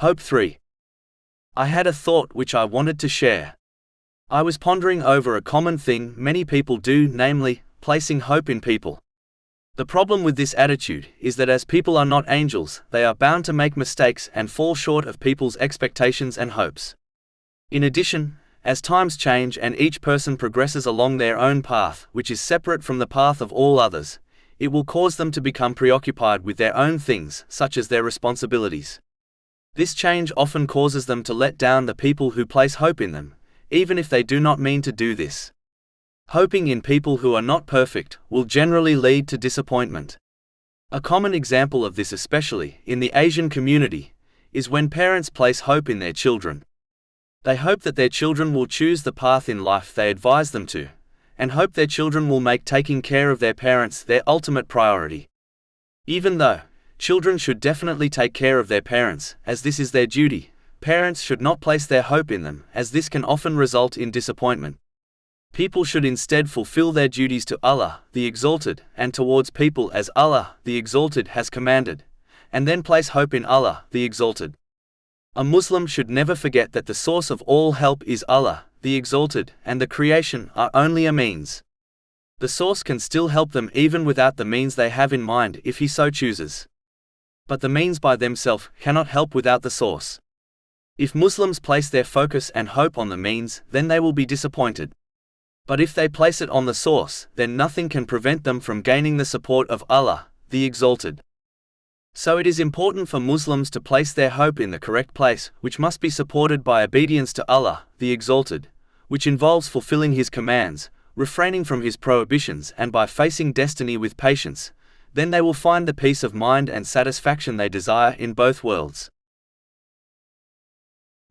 Hope 3. I had a thought which I wanted to share. I was pondering over a common thing many people do, namely, placing hope in people. The problem with this attitude is that as people are not angels, they are bound to make mistakes and fall short of people's expectations and hopes. In addition, as times change and each person progresses along their own path, which is separate from the path of all others, it will cause them to become preoccupied with their own things, such as their responsibilities. This change often causes them to let down the people who place hope in them, even if they do not mean to do this. Hoping in people who are not perfect will generally lead to disappointment. A common example of this, especially in the Asian community, is when parents place hope in their children. They hope that their children will choose the path in life they advise them to, and hope their children will make taking care of their parents their ultimate priority. Even though children should definitely take care of their parents, as this is their duty, parents should not place their hope in them, as this can often result in disappointment. People should instead fulfill their duties to Allah, the Exalted, and towards people as Allah, the Exalted, has commanded, and then place hope in Allah, the Exalted. A Muslim should never forget that the source of all help is Allah, the Exalted, and the creation are only a means. The source can still help them even without the means they have in mind if he so chooses. But the means by themselves cannot help without the source. If Muslims place their focus and hope on the means, then they will be disappointed. But if they place it on the source, then nothing can prevent them from gaining the support of Allah, the Exalted. So it is important for Muslims to place their hope in the correct place, which must be supported by obedience to Allah, the Exalted, which involves fulfilling His commands, refraining from His prohibitions, and by facing destiny with patience. Then they will find the peace of mind and satisfaction they desire in both worlds.